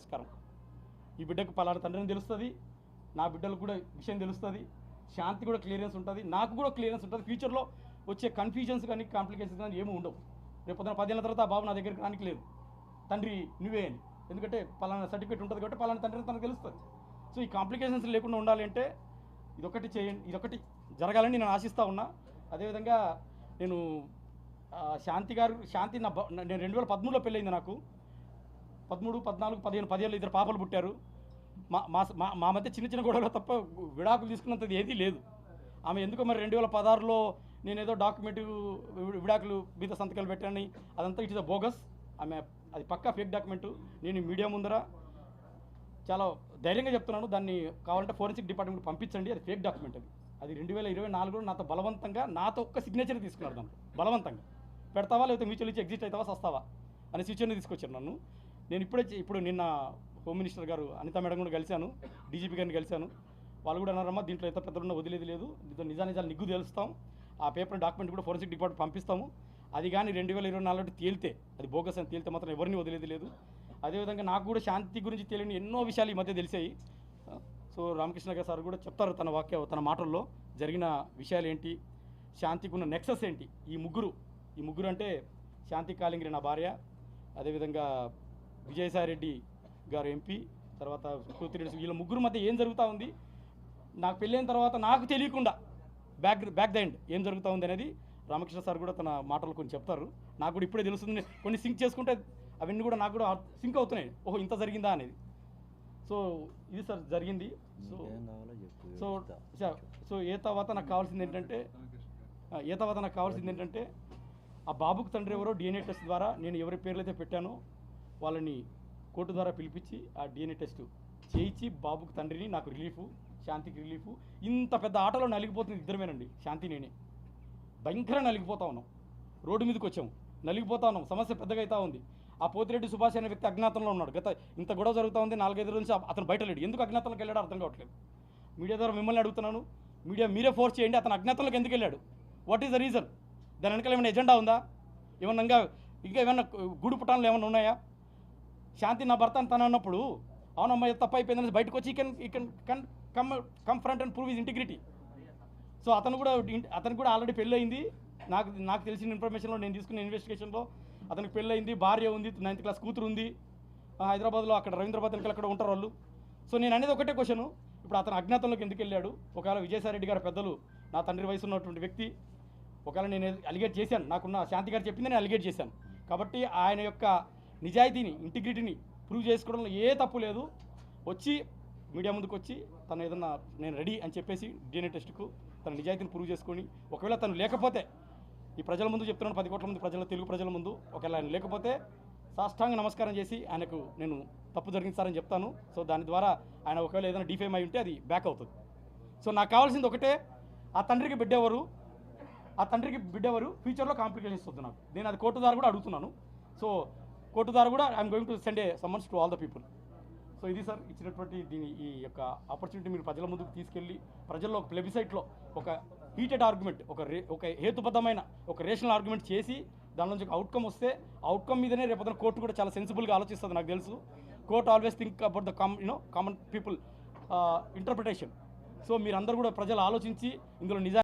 శ్రేయస్కరం. ఈ బిడ్డకు పలానా తండ్రిని తెలుస్తుంది, నా బిడ్డలకు కూడా విషయం తెలుస్తుంది, శాంతి కూడా క్లియరెన్స్ ఉంటుంది, నాకు కూడా క్లియరెన్స్ ఉంటుంది. ఫ్యూచర్లో వచ్చే కన్ఫ్యూజన్స్ కానీ కాంప్లికేషన్స్ కానీ ఏమీ ఉండవు. రేపు పొద్దున 10 ఏళ్ళ తర్వాత ఆ బాబు నా దగ్గరికి రానికి లేదు, తండ్రి నువ్వే అని. ఎందుకంటే పలానా సర్టిఫికేట్ ఉంటుంది కాబట్టి పలానా తండ్రిని తనకు తెలుస్తుంది. సో ఈ కాంప్లికేషన్స్ లేకుండా ఉండాలి అంటే ఇదొకటి చేయండి, ఇదొకటి జరగాలని నేను ఆశిస్తూ ఉన్నా. అదేవిధంగా నేను శాంతి నేను 2013లో పెళ్ళయింది నాకు. 13, 14, 15, 10 ఏళ్ళు 2 పాపలు పుట్టారు. మా మధ్య చిన్న చిన్న గొడవలు తప్ప విడాకులు తీసుకున్నంతది ఏదీ లేదు. ఆమె ఎందుకో మరి 2016లో నేనేదో డాక్యుమెంట్ విడాకులు మీద సంతకాలు పెట్టానని అదంతా ఇట్ ఇస్ అ బోగస్. ఆమె అది పక్కా ఫేక్ డాక్యుమెంటు. నేను మీడియా ముందర చాలా ధైర్యంగా చెప్తున్నాను, దాన్ని కావాలంటే ఫోరెన్సిక్ డిపార్ట్మెంట్ పంపించండి, అది ఫేక్ డాక్యుమెంట్. అది 2024లో నాతో బలవంతంగా నాతో ఒక్క సిగ్నేచర్ తీసుకున్నారు, దాంట్లో బలవంతంగా పెడతావా లేకపోతే మ్యూచువల్ ఇచ్చి ఎగ్జిట్ అవుతావా సస్తావా అనే సిచ్యువేషన్ తీసుకొచ్చారు నన్ను. నేను ఇప్పుడు నిన్న హోమ్ మినిస్టర్ గారు అనితా మేడం కూడా కలిశాను, డీజీపీ గారిని కలిశాను. వాళ్ళు కూడా అన్నారమ్మా దీంట్లో ఎంత పెద్దలున్నా వదిలేది లేదు, దీంతో నిజాలు నిగ్గు తెలుస్తాం, ఆ పేపర్ డాక్యుమెంట్ కూడా ఫోరెన్సిక్ డిపార్ట్మెంట్ పంపిస్తాము. అది కానీ 2024 తేలితే, అది బోగస్ అని తేలితే మాత్రం ఎవరిని వదిలేది లేదు. అదేవిధంగా నాకు కూడా శాంతి గురించి తెలియని ఎన్నో విషయాలు ఈ మధ్య తెలిసాయి. సో రామకృష్ణ గారు సార్ కూడా చెప్తారు తన మాటల్లో జరిగిన విషయాలు ఏంటి, శాంతికి ఉన్న నెక్సెస్ ఏంటి. ఈ ముగ్గురు అంటే శాంతి కాలింగ్రి నా భార్య, అదేవిధంగా విజయసాయిరెడ్డి గారు ఎంపీ, తర్వాత కూతురెడ్డి, వీళ్ళ ముగ్గురు మధ్య ఏం జరుగుతూ ఉంది, నాకు పెళ్ళైన తర్వాత నాకు తెలియకుండా బ్యాక్ ద ఎండ్ ఏం జరుగుతూ ఉంది అనేది రామకృష్ణ సార్ కూడా తన మాటలు కొన్ని చెప్తారు. నాకు కూడా ఇప్పుడే తెలుస్తుంది, కొన్ని సింక్ చేసుకుంటే అవన్నీ కూడా నాకు కూడా సింక్ అవుతున్నాయి, ఓహో ఇంత జరిగిందా అనేది. సో ఇది సార్ జరిగింది. సో ఏ తర్వాత నాకు కావాల్సింది ఏంటంటే ఆ బాబుకు తండ్రి ఎవరో DNA టెస్ట్ ద్వారా నేను ఎవరి పేర్లు అయితే పెట్టానో వాళ్ళని కోర్టు ద్వారా పిలిపించి ఆ DNA టెస్ట్ చేయించి బాబుకు తండ్రిని, నాకు రిలీఫు, శాంతికి రిలీఫు. ఇంత పెద్ద ఆటలో నలిగిపోతుంది ఇద్దరమేనండి, శాంతి నేనే భయంకరంగా నలిగిపోతా ఉన్నాం. రోడ్డు మీదకి వచ్చాము, నలిగిపోతా ఉన్నాం, సమస్య పెద్దగా అవుతా ఉంది. ఆ పోతిరెడ్డి సుభాష్ అనే వ్యక్తి అజ్ఞాతంలో ఉన్నాడు. ఇంత గొడవ జరుగుతూ ఉంది, 4-5 రోజుల నుంచి అతను బయట లేడు. ఎందుకు అజ్ఞాతంలోకి వెళ్ళాడో అర్థం కావట్లేదు. మీడియా ద్వారా మిమ్మల్ని అడుగుతున్నాను, మీడియా మీరే ఫోర్స్ చేయండి, అతను అజ్ఞాతంలోకి ఎందుకు వెళ్ళాడు, వాట్ ఈస్ ద రీజన్, దాని వెనకాల ఏమైనా ఎజెండా ఉందా, ఇంకా ఏమైనా గూడు పుటాన్లు ఏమైనా ఉన్నాయా. శాంతి నా భర్త అని తను అన్నప్పుడు అవునమ్మా తప్పు అయిపోయిందని బయటకు వచ్చి ఈ can come front and prove his integrity. So అతను కూడా ఆల్రెడీ పెళ్ళి అయింది. నాకు తెలిసిన ఇన్ఫర్మేషన్లో, నేను తీసుకున్న ఇన్వెస్టిగేషన్లో అతనికి పెళ్ళి అయింది, భార్య ఉంది, 9th క్లాస్ కూతురు ఉంది, హైదరాబాద్లో అక్కడ రవీంద్రబాద్ వెనకాల అక్కడ ఉంటారు వాళ్ళు. సో నేను అనేది ఒకటే క్వశ్చను, ఇప్పుడు అతను అజ్ఞాతంలోకి ఎందుకు వెళ్ళాడు. ఒకవేళ విజయసాయిరెడ్డి గారు పెద్దలు, నా తండ్రి వయసు ఉన్నటువంటి వ్యక్తి, ఒకవేళ నేను అలిగేట్ చేశాను, నాకున్న శాంతి గారు చెప్పింది నేను అలిగేట్ చేశాను కాబట్టి ఆయన యొక్క నిజాయితీని, ఇంటిగ్రిటీని ప్రూవ్ చేసుకోవడంలో ఏ తప్పు లేదు. వచ్చి మీడియా ముందుకు వచ్చి తను ఏదన్నా నేను రెడీ అని చెప్పేసి DNA టెస్ట్కు తన నిజాయితీని ప్రూవ్ చేసుకొని, ఒకవేళ తను లేకపోతే ఈ ప్రజల ముందు చెప్తున్నాను, 10 కోట్ల మంది తెలుగు ప్రజల ముందు, ఒకవేళ ఆయన లేకపోతే సాష్టాంగ నమస్కారం చేసి ఆయనకు నేను తప్పు జరిగించారని చెప్తాను. సో దాని ద్వారా ఆయన ఒకవేళ ఏదైనా డిఫేమ్ అయి ఉంటే అది బ్యాక్ అవుతుంది. సో నాకు కావాల్సింది ఒకటే, ఆ తండ్రికి బిడ్డెవరు, ఫ్యూచర్లో కాంప్లికేషన్స్ వద్దు నాకు. నేను అది కోర్టు ద్వారా కూడా అడుగుతున్నాను. సో కోర్టు ద్వారా కూడా I'm going to send a summons to all the people. So ఇది సార్ ఇచ్చినటువంటి ఈ యొక్క ఆపర్చునిటీ మీరు ప్రజల ముందుకు తీసుకెళ్ళి, ప్రజల్లో ఒక ప్లెబిసైట్లో ఒక హీటెడ్ ఆర్గ్యుమెంట్, ఒక హేతుబద్ధమైన ఒక రేషనల్ ఆర్గ్యుమెంట్ చేసి దాని నుంచి ఒక అవుట్కమ్ వస్తే, అవుట్కమ్ మీదనే రేపొద్దున కోర్టు కూడా చాలా సెన్సిబుల్గా ఆలోచిస్తుంది. నాకు తెలుసు court always think about the common people interpretation. So మీరందరూ కూడా ప్రజలు ఆలోచించి ఇందులో